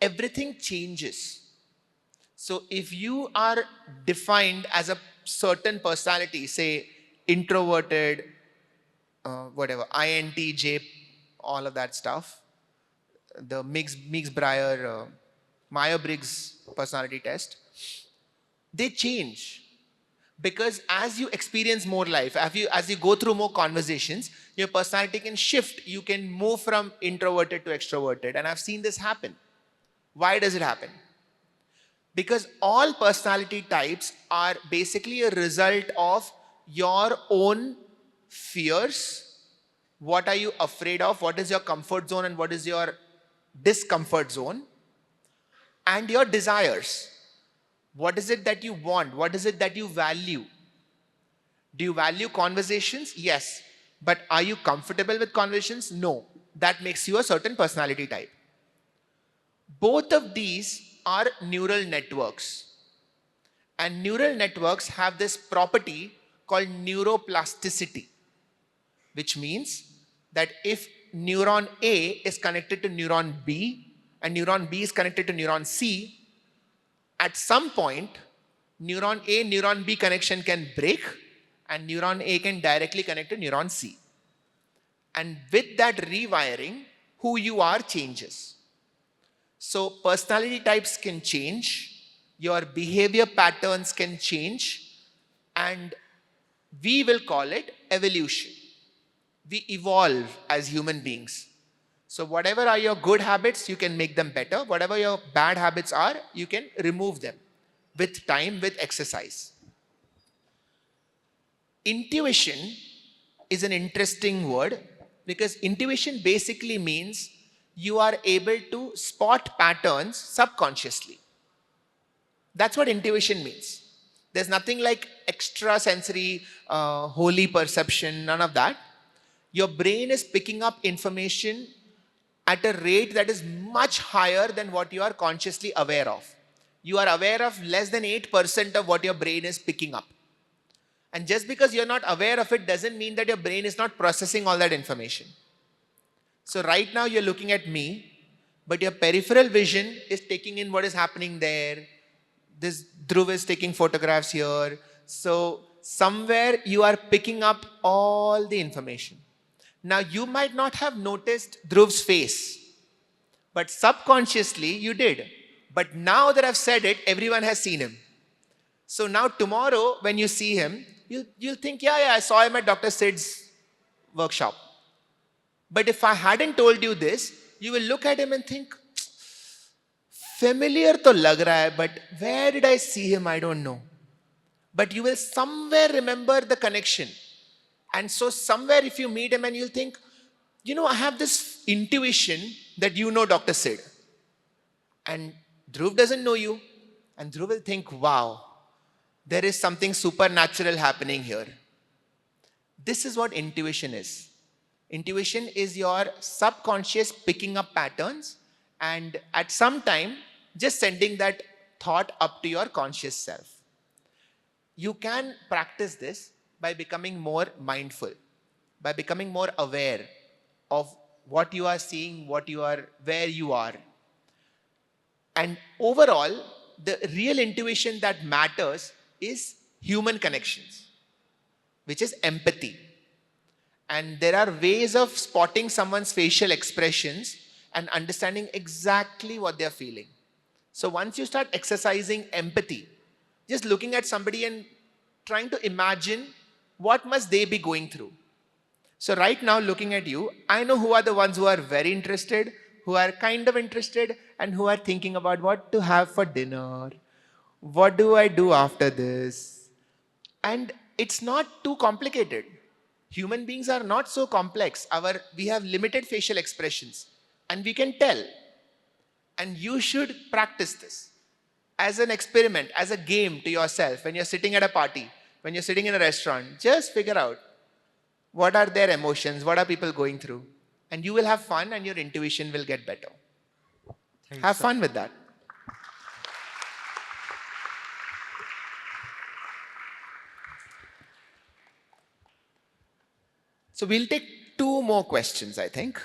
everything changes. So if you are defined as a certain personality, say introverted, whatever, INTJ, all of that stuff, the Meigs-Bryer, Myers-Briggs personality test, they change. Because as you experience more life, as you go through more conversations, your personality can shift. You can move from introverted to extroverted. And I've seen this happen. Why does it happen? Because all personality types are basically a result of your own fears. What are you afraid of? What is your comfort zone and what is your discomfort zone? And your desires. What is it that you want? What is it that you value? Do you value conversations? Yes. But are you comfortable with conversations? No. That makes you a certain personality type. Both of these are neural networks. And neural networks have this property called neuroplasticity, which means that if neuron A is connected to neuron B and neuron B is connected to neuron C, at some point, neuron A, neuron B connection can break and neuron A can directly connect to neuron C. And with that rewiring, who you are changes. So personality types can change, your behavior patterns can change, and we will call it evolution. We evolve as human beings. So whatever are your good habits, you can make them better. Whatever your bad habits are, you can remove them with time, with exercise. Intuition is an interesting word because intuition basically means you are able to spot patterns subconsciously. That's what intuition means. There's nothing like extrasensory, holy perception, none of that. Your brain is picking up information at a rate that is much higher than what you are consciously aware of. You are aware of less than 8% of what your brain is picking up. And just because you're not aware of it doesn't mean that your brain is not processing all that information. So right now you're looking at me, but your peripheral vision is taking in what is happening there. This Dhruv is taking photographs here. So somewhere you are picking up all the information. Now you might not have noticed Dhruv's face, but subconsciously you did. But now that I've said it, everyone has seen him. So now tomorrow when you see him, you'll think, yeah, I saw him at Dr. Sid's workshop. But if I hadn't told you this, you will look at him and think, familiar to lag raha hai, but where did I see him? I don't know. But you will somewhere remember the connection. And so somewhere if you meet him and you'll think, I have this intuition that you know Dr. Sid. And Dhruv doesn't know you. And Dhruv will think, wow, there is something supernatural happening here. This is what intuition is. Intuition is your subconscious picking up patterns and at some time just sending that thought up to your conscious self. You can practice this by becoming more mindful, by becoming more aware of what you are seeing, where you are. And overall, the real intuition that matters is human connections, which is empathy. And there are ways of spotting someone's facial expressions and understanding exactly what they're feeling. So once you start exercising empathy, just looking at somebody and trying to imagine what must they be going through. So right now looking at you, I know who are the ones who are very interested, who are kind of interested, and who are thinking about what to have for dinner. What do I do after this? And it's not too complicated. Human beings are not so complex. We have limited facial expressions and we can tell. And you should practice this as an experiment, as a game to yourself. When you're sitting at a party, when you're sitting in a restaurant, just figure out what are their emotions, what are people going through. And you will have fun and your intuition will get better. Have fun with that. So we'll take 2 more questions, I think.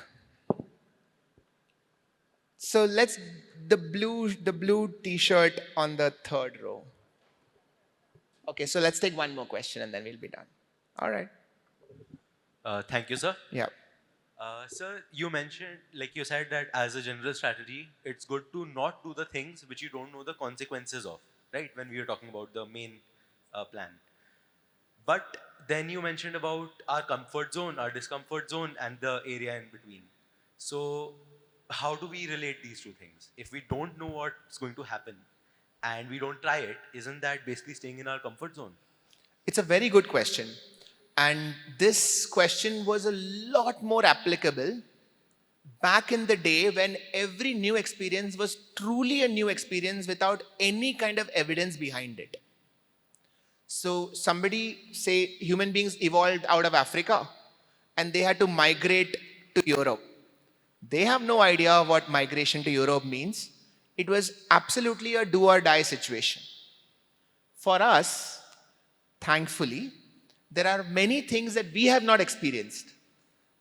So the blue t-shirt on the 3rd row. Okay, so let's take 1 more question and then we'll be done. All right. Thank you, sir. Yeah. Sir, you mentioned, like you said, that as a general strategy, it's good to not do the things which you don't know the consequences of, right? When we were talking about the main plan. But then you mentioned about our comfort zone, our discomfort zone, and the area in between. So, how do we relate these two things? If we don't know what's going to happen and we don't try it, isn't that basically staying in our comfort zone? It's a very good question. And this question was a lot more applicable back in the day when every new experience was truly a new experience without any kind of evidence behind it. So, somebody say human beings evolved out of Africa and they had to migrate to Europe. They have no idea what migration to Europe means. It was absolutely a do or die situation. For us, thankfully, there are many things that we have not experienced.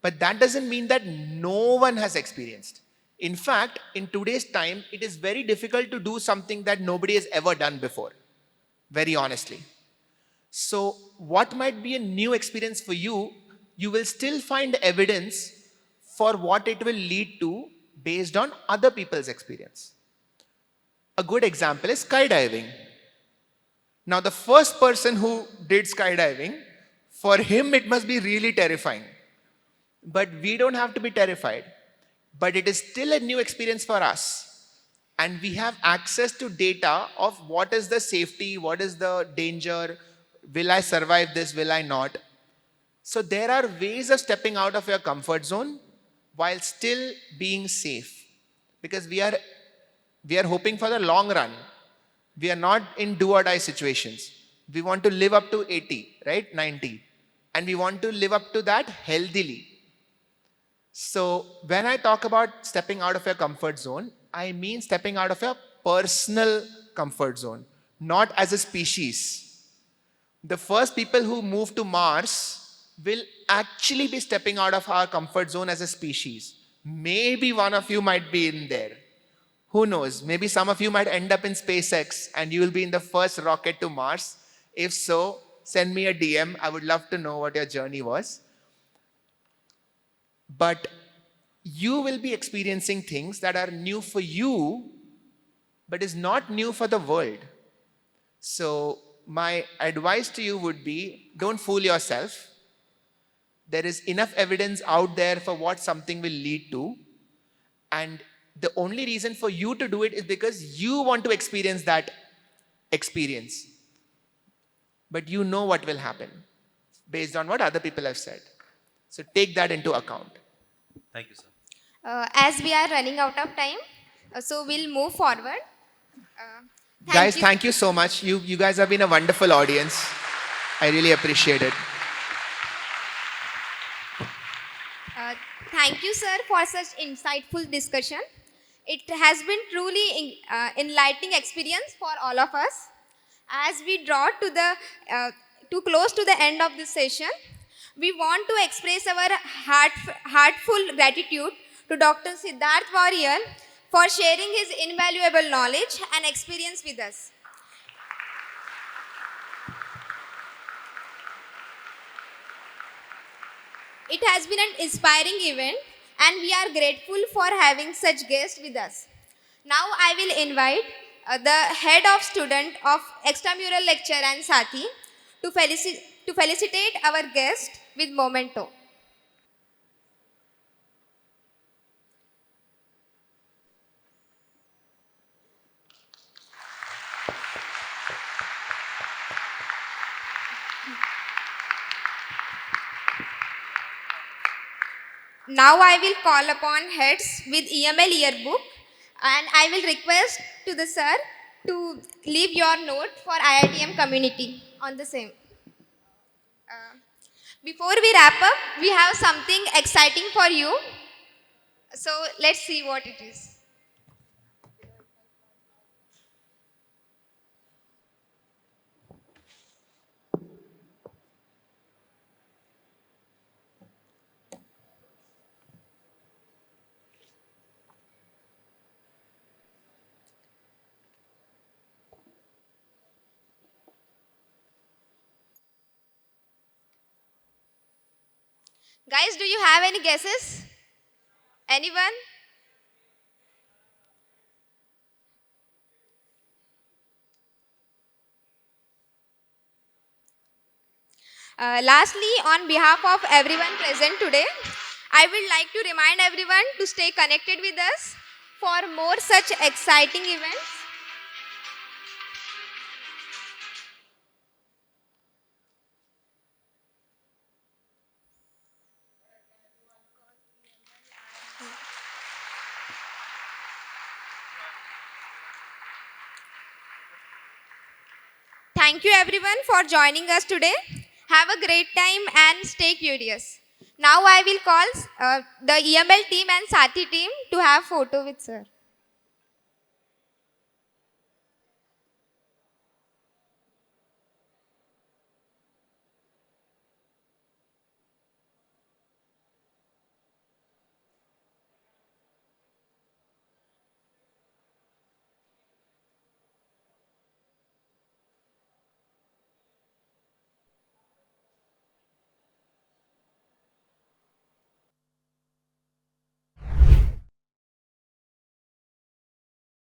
But that doesn't mean that no one has experienced. In fact, in today's time, it is very difficult to do something that nobody has ever done before, very honestly. So, what might be a new experience for you, you will still find evidence for what it will lead to based on other people's experience. A good example is skydiving. Now, the first person who did skydiving, for him it must be really terrifying. But we don't have to be terrified. But it is still a new experience for us. And we have access to data of what is the safety, what is the danger, will I survive this, will I not. So there are ways of stepping out of your comfort zone while still being safe. Because we are hoping for the long run. We are not in do or die situations. We want to live up to 80, right? 90. And we want to live up to that healthily. So when I talk about stepping out of your comfort zone, I mean stepping out of your personal comfort zone, not as a species. The first people who move to Mars will actually be stepping out of our comfort zone as a species. Maybe one of you might be in there. Who knows? Maybe some of you might end up in SpaceX and you will be in the first rocket to Mars. If so, send me a DM. I would love to know what your journey was. But you will be experiencing things that are new for you, but is not new for the world. So my advice to you would be, don't fool yourself. There is enough evidence out there for what something will lead to. And the only reason for you to do it is because you want to experience that experience. But you know what will happen based on what other people have said. So take that into account. Thank you, sir. As we are running out of time, so we'll move forward. Guys, thank you so much. You guys have been a wonderful audience. I really appreciate it. Thank you, sir, for such insightful discussion. It has been truly enlightening experience for all of us. As we draw too close to the end of this session, we want to express our heartful gratitude to Dr. Siddharth Warrier for sharing his invaluable knowledge and experience with us. It has been an inspiring event and we are grateful for having such guests with us. Now I will invite the head of student of extramural lecture and Sati to felicitate our guest with memento. Now I will call upon heads with EML yearbook and I will request to the sir to leave your note for IITM community on the same. Before we wrap up, we have something exciting for you. So let's see what it is. Guys, do you have any guesses? Anyone? Lastly, on behalf of everyone present today, I would like to remind everyone to stay connected with us for more such exciting events. Thank you everyone for joining us today. Have a great time and stay curious. Now I will call the EML team and Sati team to have photo with sir.